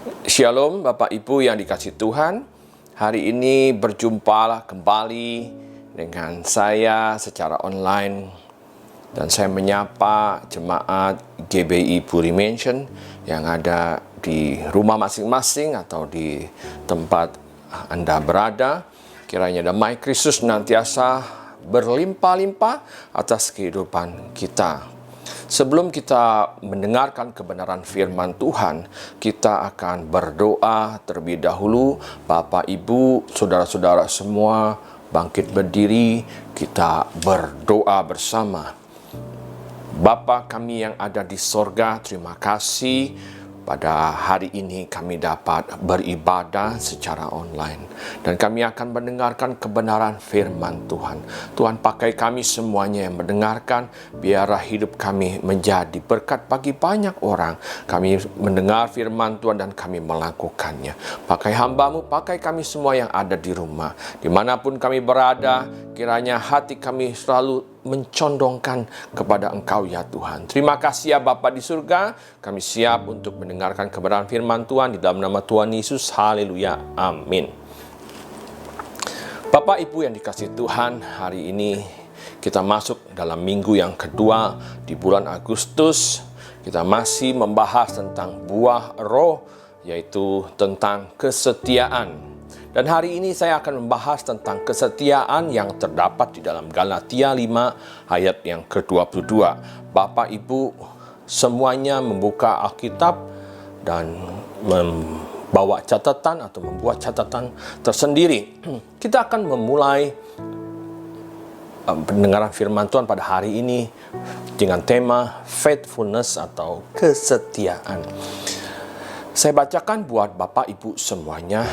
Shalom Bapak Ibu yang dikasihi Tuhan. Hari ini berjumpalah kembali dengan saya secara online. Dan saya menyapa jemaat GBI Puri Mansion yang ada di rumah masing-masing atau di tempat Anda berada. Kiranya damai Kristus senantiasa berlimpah-limpah atas kehidupan kita. Sebelum kita mendengarkan kebenaran firman Tuhan, kita akan berdoa terlebih dahulu. Bapak, Ibu, saudara-saudara semua, bangkit berdiri, kita berdoa bersama. Bapa kami yang ada di sorga, terima kasih pada hari ini kami dapat beribadah secara online. Dan kami akan mendengarkan kebenaran firman Tuhan. Tuhan, pakai kami semuanya yang mendengarkan, biarlah hidup kami menjadi berkat bagi banyak orang. Kami mendengar firman Tuhan dan kami melakukannya. Pakai hamba-Mu, pakai kami semua yang ada di rumah. Dimanapun kami berada, kiranya hati kami selalu mencondongkan kepada Engkau ya Tuhan. Terima kasih ya Bapa di surga. Kami siap untuk mendengarkan kebenaran firman Tuhan di dalam nama Tuhan Yesus. Haleluya. Amin. Bapak Ibu yang dikasihi Tuhan, hari ini kita masuk dalam minggu yang kedua di bulan Agustus. Kita masih membahas tentang buah roh, yaitu tentang kesetiaan. Dan hari ini saya akan membahas tentang kesetiaan yang terdapat di dalam Galatia 5 ayat yang ke-22. Bapak Ibu semuanya membuka Alkitab dan membawa catatan atau membuat catatan tersendiri. Kita akan memulai pendengaran firman Tuhan pada hari ini dengan tema faithfulness atau kesetiaan. Saya bacakan buat Bapak Ibu semuanya.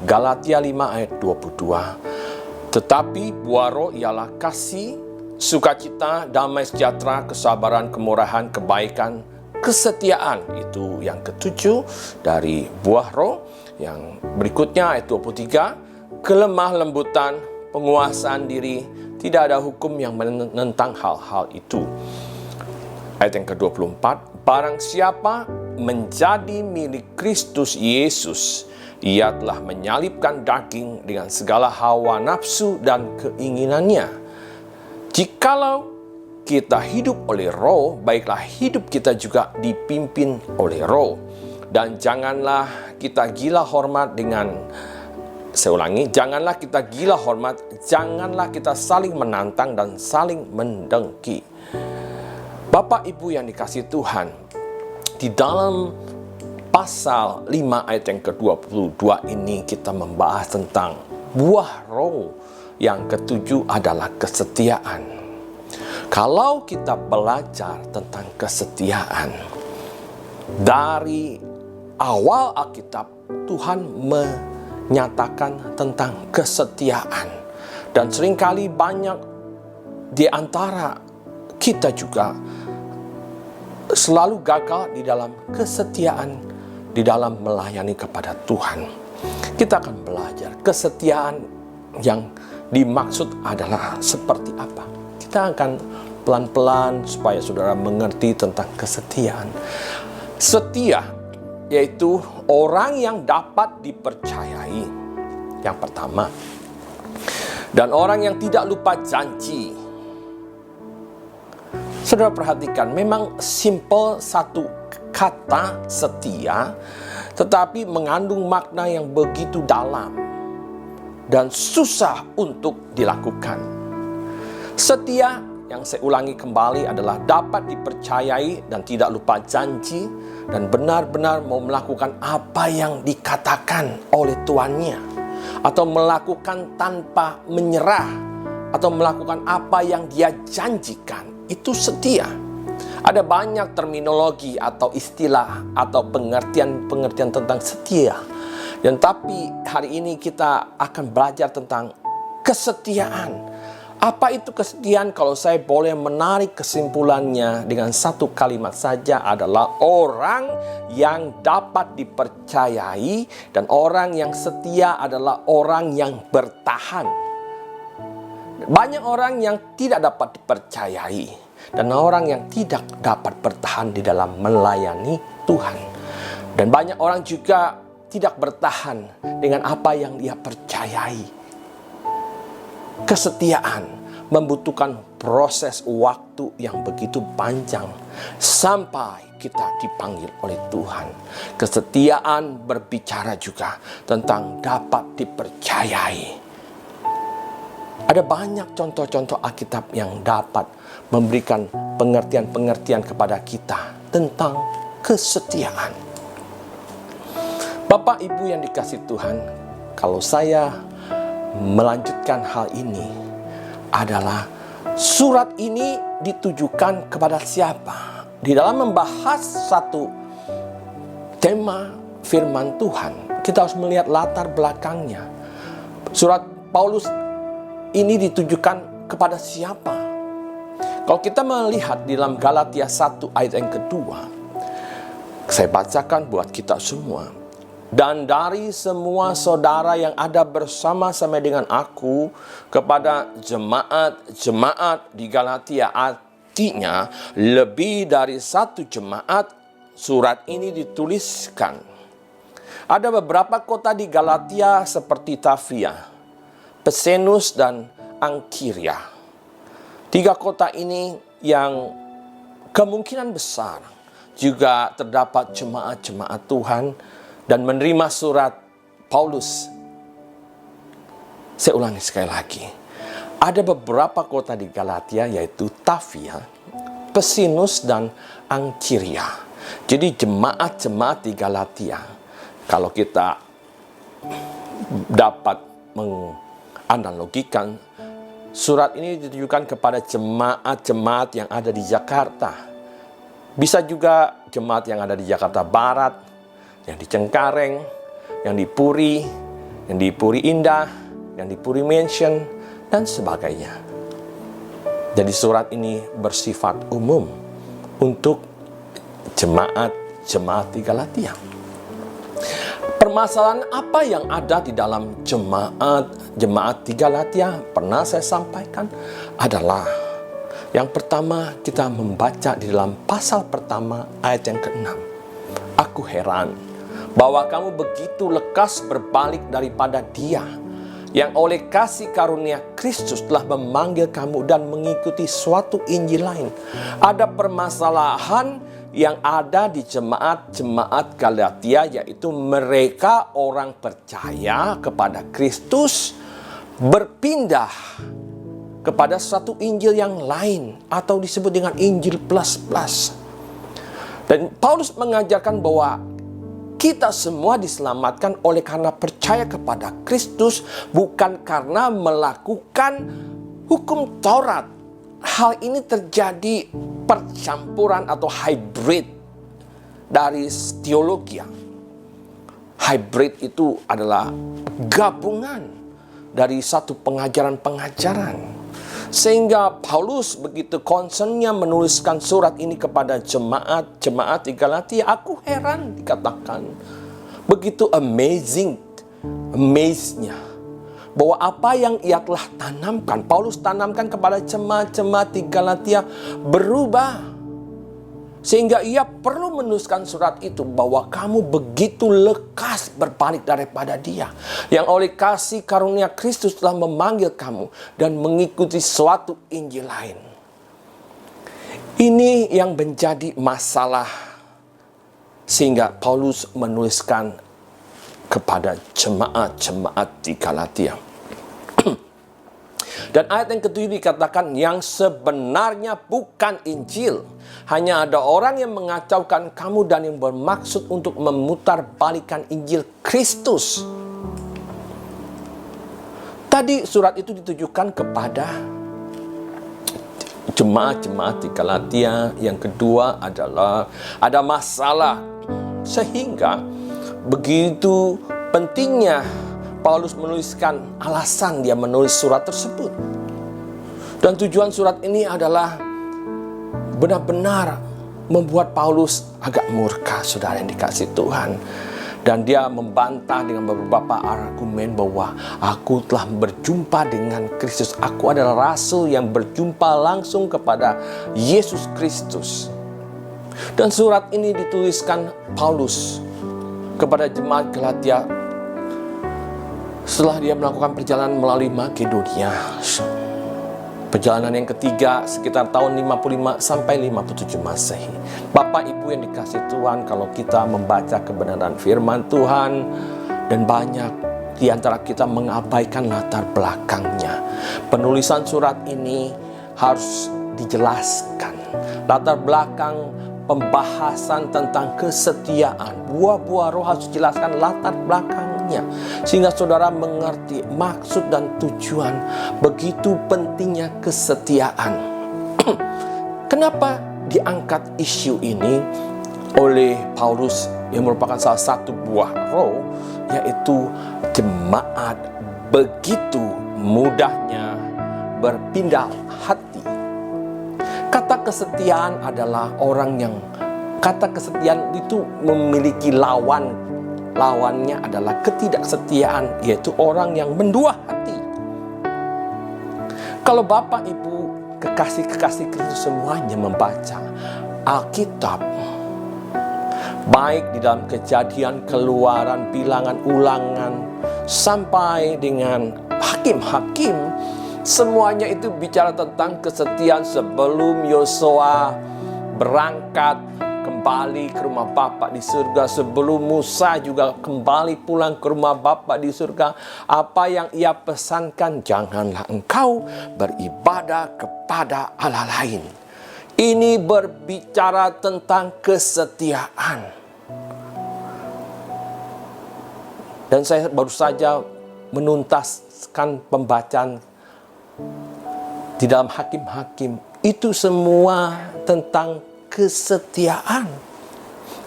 Galatia 5 ayat 22. Tetapi buah roh ialah kasih, sukacita, damai sejahtera, kesabaran, kemurahan, kebaikan, kesetiaan. Itu yang ketujuh dari buah roh. Yang berikutnya ayat 23. Kelemah lembutan, penguasaan diri, tidak ada hukum yang menentang hal-hal itu. Ayat yang ke-24. Barang siapa menjadi milik Kristus Yesus, Ia telah menyalibkan daging dengan segala hawa nafsu dan keinginannya. Jikalau kita hidup oleh roh, baiklah hidup kita juga dipimpin oleh roh. Dan janganlah kita gila hormat janganlah kita gila hormat, janganlah kita saling menantang dan saling mendengki. Bapak Ibu yang dikasihi Tuhan, di dalam pasal 5 ayat yang ke-22 ini kita membahas tentang buah roh. Yang ketujuh adalah kesetiaan. Kalau kita belajar tentang kesetiaan, dari awal Alkitab Tuhan menyatakan tentang kesetiaan. Dan seringkali banyak di antara kita juga selalu gagal di dalam kesetiaan, di dalam melayani kepada Tuhan. Kita akan belajar kesetiaan yang dimaksud adalah seperti apa. Kita akan pelan-pelan supaya saudara mengerti tentang kesetiaan. Setia yaitu orang yang dapat dipercayai, yang pertama. Dan orang yang tidak lupa janji. Saudara perhatikan, memang simple satu kata setia, tetapi mengandung makna yang begitu dalam dan susah untuk dilakukan. Setia, yang saya ulangi kembali, adalah dapat dipercayai dan tidak lupa janji, dan benar-benar mau melakukan apa yang dikatakan oleh tuannya, atau melakukan tanpa menyerah, atau melakukan apa yang dia janjikan. Itu setia. Ada banyak terminologi atau istilah atau pengertian tentang setia. Dan tapi hari ini kita akan belajar tentang kesetiaan. Apa itu kesetiaan? Kalau saya boleh menarik kesimpulannya dengan satu kalimat saja, adalah orang yang dapat dipercayai, dan orang yang setia adalah orang yang bertahan. Banyak orang yang tidak dapat dipercayai dan orang yang tidak dapat bertahan di dalam melayani Tuhan. Dan banyak orang juga tidak bertahan dengan apa yang dia percayai. Kesetiaan membutuhkan proses waktu yang begitu panjang sampai kita dipanggil oleh Tuhan. Kesetiaan berbicara juga tentang dapat dipercayai. Ada banyak contoh-contoh Alkitab yang dapat memberikan pengertian-pengertian kepada kita tentang kesetiaan. Bapak Ibu yang dikasihi Tuhan, kalau saya melanjutkan hal ini adalah surat ini ditujukan kepada siapa? Di dalam membahas satu tema firman Tuhan, kita harus melihat latar belakangnya. Surat Paulus ini ditujukan kepada siapa? Kalau kita melihat di dalam Galatia 1 ayat yang kedua, saya bacakan buat kita semua. Dan dari semua saudara yang ada bersama-sama dengan aku kepada jemaat-jemaat di Galatia, artinya lebih dari satu jemaat, surat ini dituliskan. Ada beberapa kota di Galatia seperti Tafia, Pesenus, dan Angkiria. 3 kota ini yang kemungkinan besar juga terdapat jemaat-jemaat Tuhan dan menerima surat Paulus. Saya ulangi sekali lagi. Ada beberapa kota di Galatia yaitu Tafia, Pesinus, dan Angkiria. Jadi jemaat-jemaat di Galatia, kalau kita dapat menganalogikan, surat ini ditujukan kepada jemaat-jemaat yang ada di Jakarta. Bisa juga jemaat yang ada di Jakarta Barat, yang di Cengkareng, yang di Puri, yang di Puri Indah, yang di Puri Mansion, dan sebagainya. Jadi surat ini bersifat umum untuk jemaat-jemaat di Galatia. Permasalahan apa yang ada di dalam jemaat di Galatia pernah saya sampaikan adalah yang pertama, kita membaca di dalam pasal pertama ayat yang ke-6. Aku heran bahwa kamu begitu lekas berbalik daripada Dia yang oleh kasih karunia Kristus telah memanggil kamu dan mengikuti suatu Injil lain. Ada permasalahan yang ada di jemaat-jemaat Galatia, yaitu mereka orang percaya kepada Kristus berpindah kepada suatu Injil yang lain atau disebut dengan Injil plus-plus. Dan Paulus mengajarkan bahwa kita semua diselamatkan oleh karena percaya kepada Kristus, bukan karena melakukan hukum Taurat. Hal ini terjadi percampuran atau hybrid dari teologi. Hybrid itu adalah gabungan dari satu pengajaran-pengajaran. Sehingga Paulus begitu concernnya menuliskan surat ini kepada jemaat di Galatia. Aku heran dikatakan. Begitu amazed-nya. Bahwa apa yang ia telah tanamkan, Paulus tanamkan kepada jemaat-jemaat di Galatia berubah. Sehingga ia perlu menuliskan surat itu bahwa kamu begitu lekas berbalik daripada Dia yang oleh kasih karunia Kristus telah memanggil kamu dan mengikuti suatu Injil lain. Ini yang menjadi masalah sehingga Paulus menuliskan kepada jemaat-jemaat di Galatia. Dan ayat yang ketujuh dikatakan yang sebenarnya bukan Injil. Hanya ada orang yang mengacaukan kamu dan yang bermaksud untuk memutarbalikkan Injil Kristus. Tadi surat itu ditujukan kepada jemaat-jemaat di Galatia. Yang kedua adalah ada masalah. Sehingga begitu pentingnya Paulus menuliskan alasan dia menulis surat tersebut. Dan tujuan surat ini adalah benar-benar membuat Paulus agak murka, saudara yang dikasihi Tuhan. Dan dia membantah dengan beberapa argumen bahwa aku telah berjumpa dengan Kristus. Aku adalah rasul yang berjumpa langsung kepada Yesus Kristus. Dan surat ini dituliskan Paulus kepada jemaat Galatia setelah dia melakukan perjalanan melalui Makedonia. Perjalanan yang ketiga sekitar tahun 55 sampai 57 Masehi. Bapak Ibu yang dikasihi Tuhan, kalau kita membaca kebenaran firman Tuhan dan banyak di antara kita mengabaikan latar belakangnya, penulisan surat ini harus dijelaskan. Latar belakang pembahasan tentang kesetiaan, buah-buah roh harus dijelaskan latar belakangnya, sehingga saudara mengerti maksud dan tujuan. Begitu pentingnya kesetiaan. Kenapa diangkat isu ini oleh Paulus yang merupakan salah satu buah roh, yaitu jemaat begitu mudahnya berpindah hati. Kata kesetiaan adalah kata kesetiaan itu memiliki lawannya adalah ketidaksetiaan, yaitu orang yang mendua hati. Kalau Bapak Ibu kekasih-kekasih Kristus semuanya membaca Alkitab, baik di dalam Kejadian, Keluaran, Bilangan, Ulangan, sampai dengan Hakim-Hakim, semuanya itu bicara tentang kesetiaan. Sebelum Yosua berangkat kembali ke rumah Bapa di surga, sebelum Musa juga kembali pulang ke rumah Bapa di surga, apa yang ia pesankan? Janganlah engkau beribadah kepada Allah lain. Ini berbicara tentang kesetiaan. Dan saya baru saja menuntaskan pembacaan di dalam Hakim-Hakim. Itu semua tentang kesetiaan,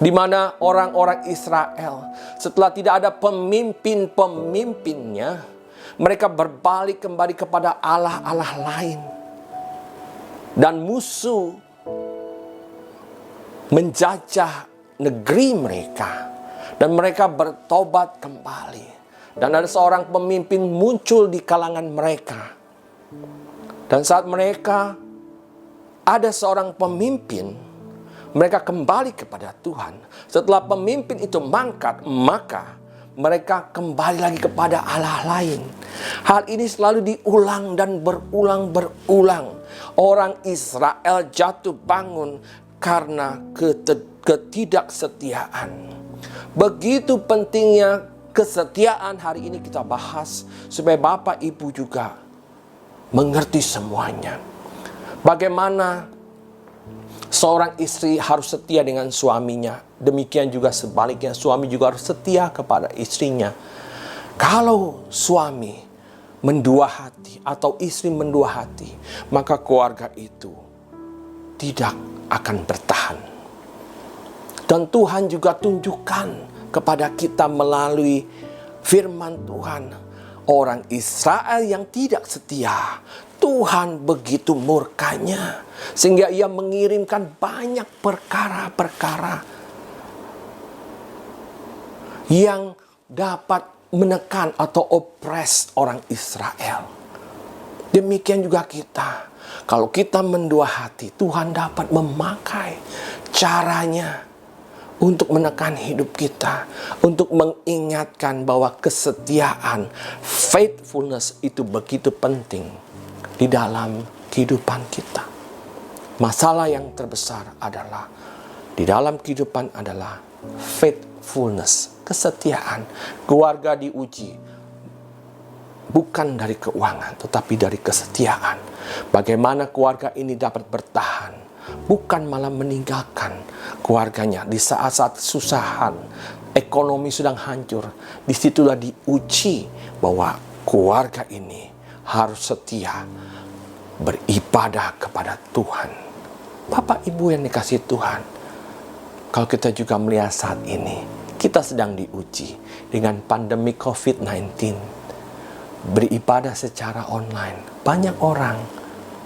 di mana orang-orang Israel setelah tidak ada pemimpin-pemimpinnya, mereka berbalik kembali kepada Allah-Allah lain, dan musuh menjajah negeri mereka, dan mereka bertobat kembali. Dan ada seorang pemimpin muncul di kalangan mereka. Dan saat mereka ada seorang pemimpin, mereka kembali kepada Tuhan. Setelah pemimpin itu mangkat, maka mereka kembali lagi kepada Allah lain. Hal ini selalu diulang dan berulang-berulang. Orang Israel jatuh bangun karena ketidaksetiaan. Begitu pentingnya kesetiaan, hari ini kita bahas supaya Bapak Ibu juga mengerti semuanya. Bagaimana seorang istri harus setia dengan suaminya, demikian juga sebaliknya suami juga harus setia kepada istrinya. Kalau suami mendua hati atau istri mendua hati, maka keluarga itu tidak akan bertahan. Dan Tuhan juga tunjukkan kepada kita melalui firman Tuhan, orang Israel yang tidak setia, Tuhan begitu murkanya sehingga ia mengirimkan banyak perkara-perkara yang dapat menekan atau opres orang Israel. Demikian juga kita. Kalau kita mendua hati, Tuhan dapat memakai caranya untuk menekan hidup kita, untuk mengingatkan bahwa kesetiaan, faithfulness itu begitu penting di dalam kehidupan kita. Masalah yang terbesar adalah di dalam kehidupan adalah faithfulness, kesetiaan. Keluarga diuji bukan dari keuangan, tetapi dari kesetiaan. Bagaimana keluarga ini dapat bertahan, bukan malah meninggalkan keluarganya di saat-saat kesusahan, ekonomi sedang hancur. Disitulah diuji bahwa keluarga ini harus setia beribadah kepada Tuhan. Bapak Ibu yang dikasihi Tuhan, kalau kita juga melihat saat ini, kita sedang diuji dengan pandemi COVID-19. Beribadah secara online. Banyak orang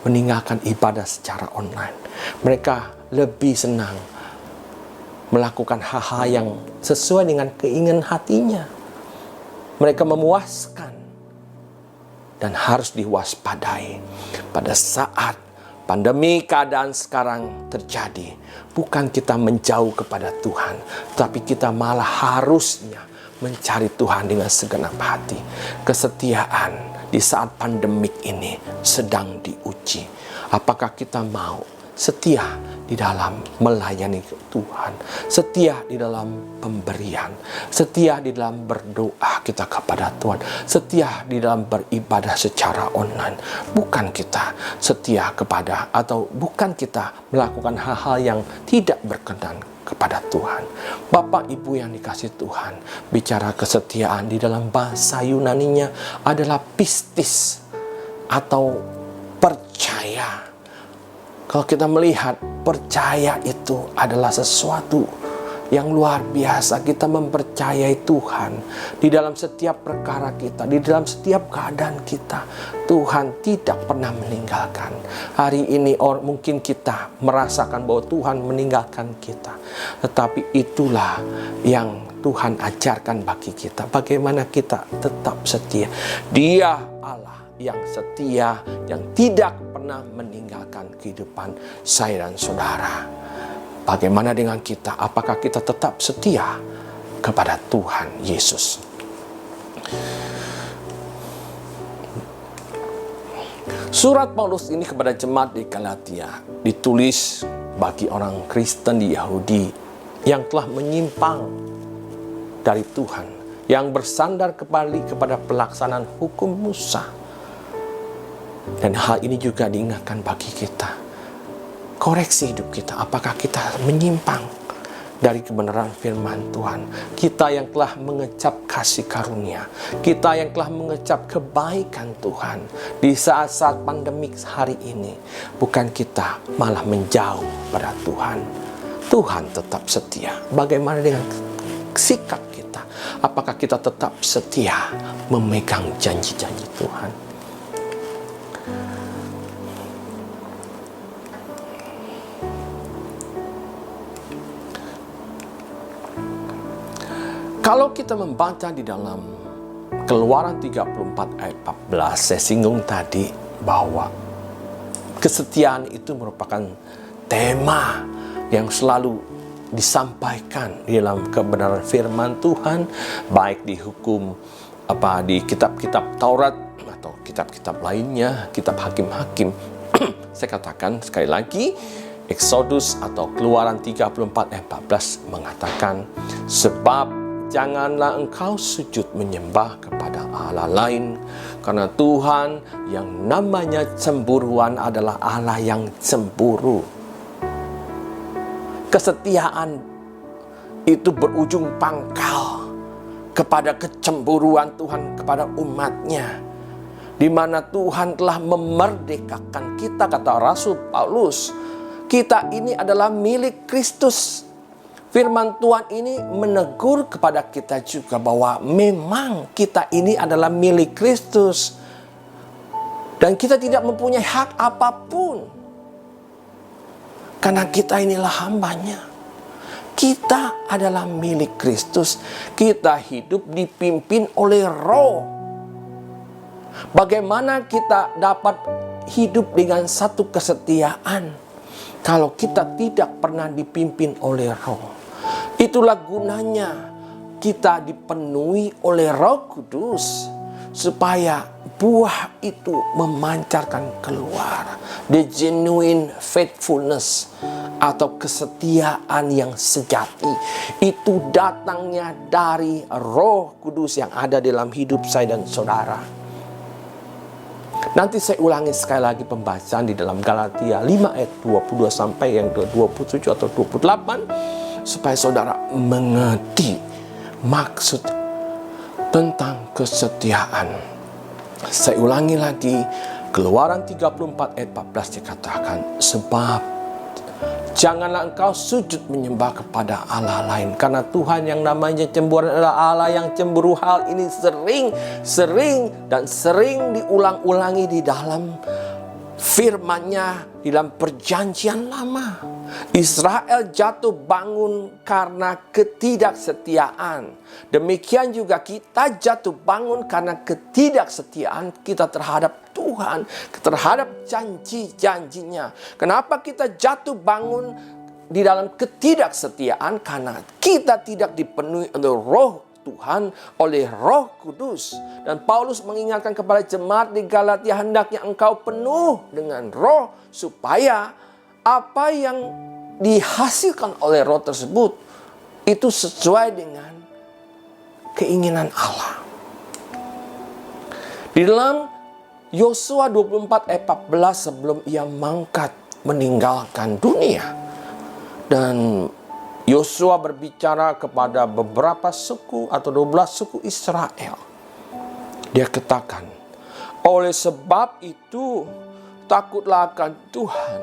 meninggalkan ibadah secara online. Mereka lebih senang melakukan hal-hal yang sesuai dengan keinginan hatinya. Mereka memuaskan dan harus diwaspadai pada saat pandemi keadaan sekarang terjadi, bukan kita menjauh kepada Tuhan, tapi kita malah harusnya mencari Tuhan dengan segenap hati. Kesetiaan di saat pandemik ini sedang diuji. Apakah kita mau setia di dalam melayani Tuhan, setia di dalam pemberian, setia di dalam berdoa kita kepada Tuhan, setia di dalam beribadah secara online. Bukan kita setia kepada, atau bukan kita melakukan hal-hal yang tidak berkenan kepada Tuhan. Bapak Ibu yang dikasihi Tuhan, bicara kesetiaan di dalam bahasa Yunaninya adalah pistis atau percaya. Kalau kita melihat percaya itu adalah sesuatu yang luar biasa. Kita mempercayai Tuhan di dalam setiap perkara kita, di dalam setiap keadaan kita. Tuhan tidak pernah meninggalkan. Hari ini mungkin kita merasakan bahwa Tuhan meninggalkan kita, tetapi itulah yang Tuhan ajarkan bagi kita, bagaimana kita tetap setia. Dia Allah yang setia, yang tidak pernah meninggalkan kehidupan saya dan saudara. Bagaimana dengan kita? Apakah kita tetap setia kepada Tuhan Yesus? Surat Paulus ini kepada jemaat di Galatia ditulis bagi orang Kristen di Yahudi yang telah menyimpang dari Tuhan, yang bersandar kembali kepada pelaksanaan hukum Musa. Dan hal ini juga diingatkan bagi kita. Koreksi hidup kita. Apakah kita menyimpang dari kebenaran firman Tuhan? Kita yang telah mengecap kasih karunia, kita yang telah mengecap kebaikan Tuhan di saat-saat pandemik hari ini, bukan kita malah menjauh pada Tuhan. Tuhan tetap setia. Bagaimana dengan sikap kita? Apakah kita tetap setia memegang janji-janji Tuhan? Kalau kita membaca di dalam Keluaran 34 ayat 14, saya singgung tadi bahwa kesetiaan itu merupakan tema yang selalu disampaikan di dalam kebenaran firman Tuhan, baik di hukum di kitab-kitab Taurat atau kitab-kitab lainnya, kitab hakim-hakim. Saya katakan sekali lagi, Exodus atau Keluaran 34 ayat 14 mengatakan, sebab janganlah engkau sujud menyembah kepada Allah lain, karena Tuhan yang namanya cemburuan adalah Allah yang cemburu. Kesetiaan itu berujung pangkal kepada kecemburuan Tuhan kepada umatnya, di mana Tuhan telah memerdekakan kita. Kata Rasul Paulus, kita ini adalah milik Kristus. Firman Tuhan ini menegur kepada kita juga bahwa memang kita ini adalah milik Kristus. Dan kita tidak mempunyai hak apapun. Karena kita inilah hambanya. Kita adalah milik Kristus. Kita hidup dipimpin oleh Roh. Bagaimana kita dapat hidup dengan satu kesetiaan kalau kita tidak pernah dipimpin oleh Roh? Itulah gunanya kita dipenuhi oleh Roh Kudus, supaya buah itu memancarkan keluar. The genuine faithfulness atau kesetiaan yang sejati itu datangnya dari Roh Kudus yang ada dalam hidup saya dan saudara. Nanti saya ulangi sekali lagi pembacaan di dalam Galatia 5 ayat 22 sampai yang 27 atau 28, supaya saudara mengerti maksud tentang kesetiaan. Saya ulangi lagi, Keluaran 34 ayat 14 dikatakan, sebab janganlah engkau sujud menyembah kepada Allah lain, karena Tuhan yang namanya cemburuan adalah Allah yang cemburu. Hal ini sering diulang-ulangi di dalam firman-Nya di dalam perjanjian lama. Israel jatuh bangun karena ketidaksetiaan. Demikian juga kita jatuh bangun karena ketidaksetiaan kita terhadap Tuhan, terhadap janji-janjinya. Kenapa kita jatuh bangun di dalam ketidaksetiaan? Karena kita tidak dipenuhi oleh Roh Tuhan, oleh Roh Kudus. Dan Paulus mengingatkan kepada jemaat di Galatia, hendaknya engkau penuh dengan Roh, supaya apa yang dihasilkan oleh Roh tersebut itu sesuai dengan keinginan Allah. Di dalam Yosua 24 ayat 14, sebelum ia mangkat meninggalkan dunia, dan Yosua berbicara kepada beberapa suku atau 12 suku Israel. Dia katakan, oleh sebab itu takutlah akan Tuhan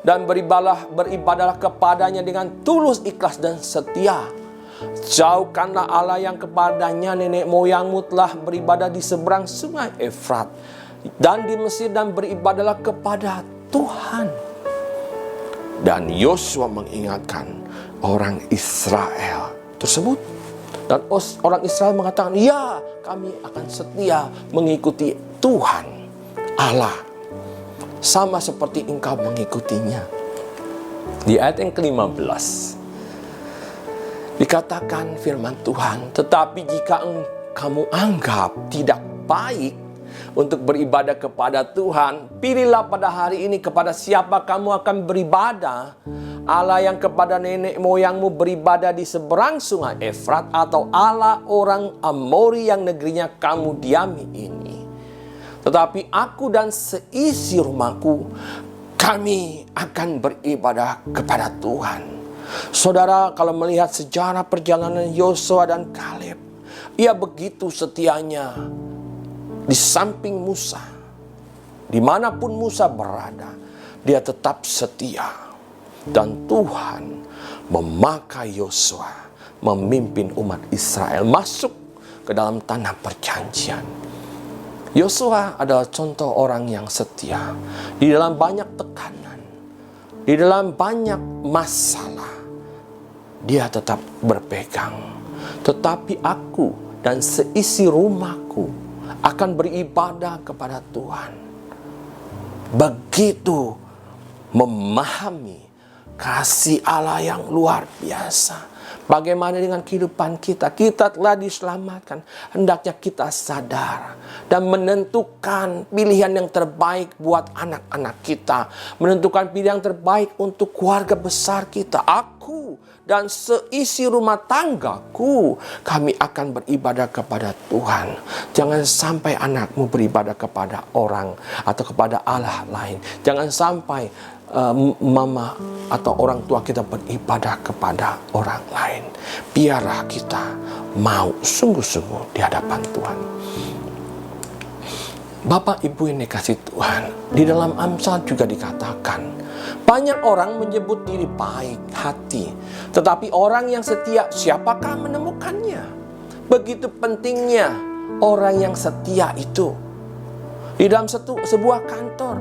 dan beribadahlah kepadanya dengan tulus, ikhlas dan setia. Jauhkanlah Allah yang kepadanya nenek moyangmu telah beribadah di seberang sungai Efrat dan di Mesir, dan beribadahlah kepada Tuhan. Dan Yosua mengingatkan orang Israel tersebut. Dan orang Israel mengatakan, ya, kami akan setia mengikuti Tuhan Allah, sama seperti engkau mengikutinya. Di ayat yang ke-15 dikatakan firman Tuhan, tetapi jika kamu anggap tidak baik untuk beribadah kepada Tuhan, pilihlah pada hari ini kepada siapa kamu akan beribadah. Allah yang kepada nenek moyangmu beribadah di seberang sungai Efrat, atau Allah orang Amori yang negerinya kamu diami ini. Tetapi aku dan seisi rumahku, kami akan beribadah kepada Tuhan. Saudara, kalau melihat sejarah perjalanan Yosua dan Kaleb, ia begitu setianya di samping Musa. Dimanapun Musa berada, dia tetap setia. Dan Tuhan memakai Yosua memimpin umat Israel masuk ke dalam tanah perjanjian. Yosua adalah contoh orang yang setia. Di dalam banyak tekanan, di dalam banyak masalah, dia tetap berpegang. Tetapi aku dan seisi rumahku akan beribadah kepada Tuhan. Begitu memahami kasih Allah yang luar biasa. Bagaimana dengan kehidupan kita? Kita telah diselamatkan. Hendaknya kita sadar dan menentukan pilihan yang terbaik buat anak-anak kita. Menentukan pilihan yang terbaik untuk keluarga besar kita. Aku dan seisi rumah tanggaku, kami akan beribadah kepada Tuhan. Jangan sampai anakmu beribadah kepada orang atau kepada Allah lain. Jangan sampai mama atau orang tua kita beribadah kepada orang lain. Biarlah kita mau sungguh-sungguh di hadapan Tuhan. Bapak Ibu yang dikasih Tuhan, di dalam Amsal juga dikatakan, banyak orang menyebut diri baik hati, tetapi orang yang setia, siapakah menemukannya? Begitu pentingnya orang yang setia itu. Di dalam sebuah kantor,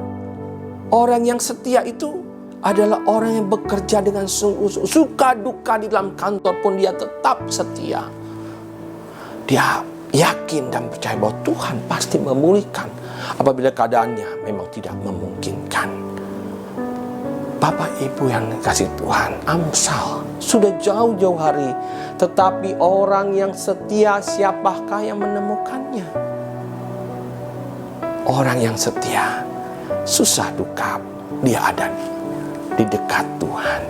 orang yang setia itu adalah orang yang bekerja dengan sungguh-sungguh. Suka duka di dalam kantor pun dia tetap setia. Dia yakin dan percaya bahwa Tuhan pasti memulihkan apabila keadaannya memang tidak memungkinkan. Bapak Ibu yang dikasih Tuhan, Amsal sudah jauh-jauh hari, tetapi orang yang setia, siapakah yang menemukannya? Orang yang setia, susah duka dia ada di dekat Tuhan,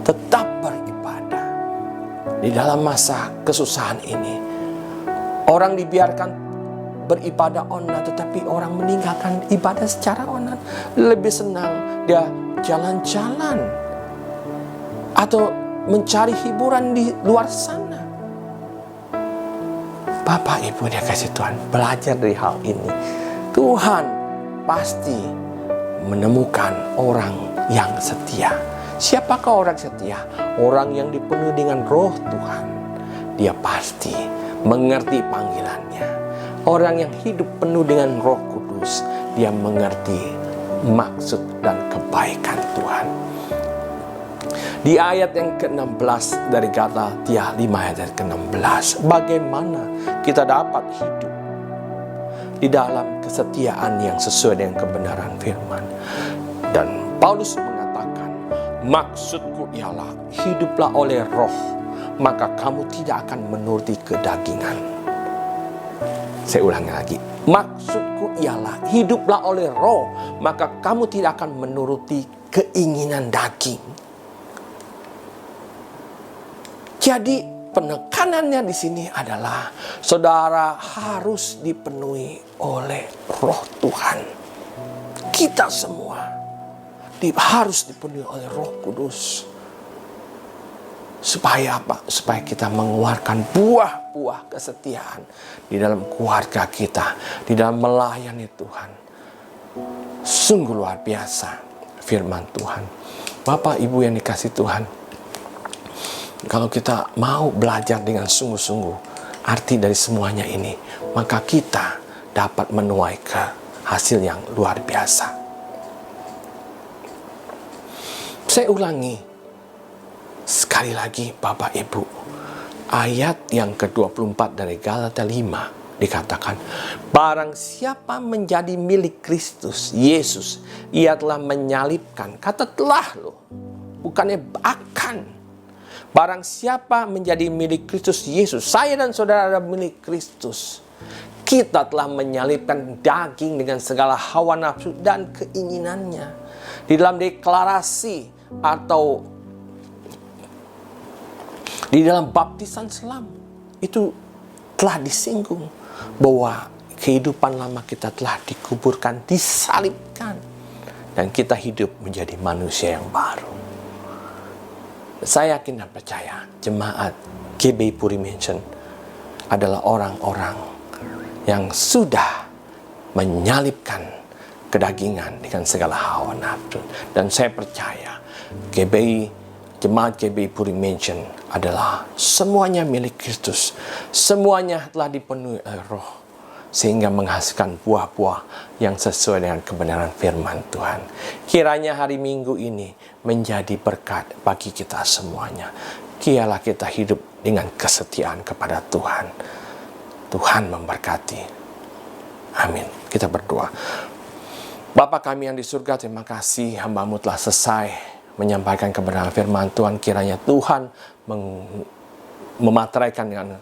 tetap beribadah di dalam masa kesusahan ini. Orang dibiarkan beribadah online, tetapi orang meninggalkan ibadah secara online. Lebih senang dia jalan-jalan atau mencari hiburan di luar sana. Bapak Ibu dia kasih Tuhan, belajar dari hal ini. Tuhan pasti menemukan orang yang setia. Siapakah orang setia? Orang yang dipenuhi dengan Roh Tuhan. Dia pasti mengerti panggilannya. Orang yang hidup penuh dengan Roh Kudus, dia mengerti maksud dan kebaikan Tuhan. Di ayat yang ke-16 dari Galatia 5 ayat ke-16, bagaimana kita dapat hidup di dalam kesetiaan yang sesuai dengan kebenaran firman. Dan Paulus mengatakan, maksudku ialah hiduplah oleh roh, maka kamu tidak akan menuruti kedagingan. Saya ulangi lagi, maksudku ialah hiduplah oleh roh, maka kamu tidak akan menuruti keinginan daging. Jadi penekanannya di sini adalah saudara harus dipenuhi oleh Roh Tuhan. Kita semua harus dipenuhi oleh Roh Kudus. Supaya apa? Supaya kita mengeluarkan buah-buah kesetiaan di dalam keluarga kita, di dalam melayani Tuhan. Sungguh luar biasa firman Tuhan. Bapak Ibu yang dikasihi Tuhan, kalau kita mau belajar dengan sungguh-sungguh arti dari semuanya ini, maka kita dapat menuai ke hasil yang luar biasa. Saya ulangi sekali lagi Bapak Ibu, ayat yang ke-24 dari Galatia 5 dikatakan, barang siapa menjadi milik Kristus Yesus, ia telah menyalibkan, kata telah loh, bukannya akan. Barang siapa menjadi milik Kristus Yesus, saya dan saudara adalah milik Kristus, kita telah menyalibkan daging dengan segala hawa nafsu dan keinginannya. Di dalam deklarasi atau di dalam baptisan selam itu telah disinggung bahwa kehidupan lama kita telah dikuburkan, disalibkan, dan kita hidup menjadi manusia yang baru. Saya yakin dan percaya jemaat GBI Puri Mansion adalah orang-orang yang sudah menyalibkan kedagingan dengan segala hawa nafsu. Dan saya percaya jemaat GBI Puri Mansion adalah semuanya milik Kristus. Semuanya telah dipenuhi oleh Roh, sehingga menghasilkan buah-buah yang sesuai dengan kebenaran firman Tuhan. Kiranya hari Minggu ini menjadi berkat bagi kita semuanya. Kiranya kita hidup dengan kesetiaan kepada Tuhan. Tuhan memberkati. Amin. Kita berdoa. Bapa kami yang di surga, terima kasih hamba-Mu telah selesai menyampaikan kebenaran firman Tuhan. Kiranya Tuhan memateraikan dengan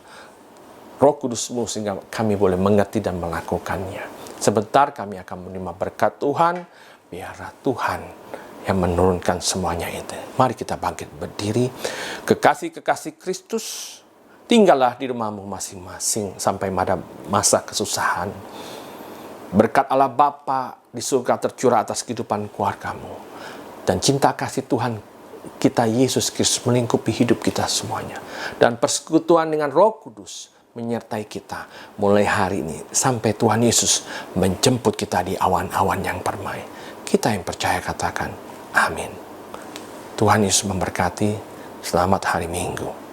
Roh Kudus-Mu sehingga kami boleh mengerti dan melakukannya. Sebentar kami akan menerima berkat Tuhan. Biarlah Tuhan yang menurunkan semuanya itu. Mari kita bangkit berdiri. Kekasih-kekasih Kristus, tinggallah di rumahmu masing-masing sampai pada masa kesusahan. Berkat Allah Bapa di surga tercurah atas kehidupan keluargamu. Dan cinta kasih Tuhan kita Yesus Kristus melingkupi hidup kita semuanya. Dan persekutuan dengan Roh Kudus menyertai kita mulai hari ini sampai Tuhan Yesus menjemput kita di awan-awan yang permai. Kita yang percaya katakan amin. Tuhan Yesus memberkati. Selamat hari Minggu.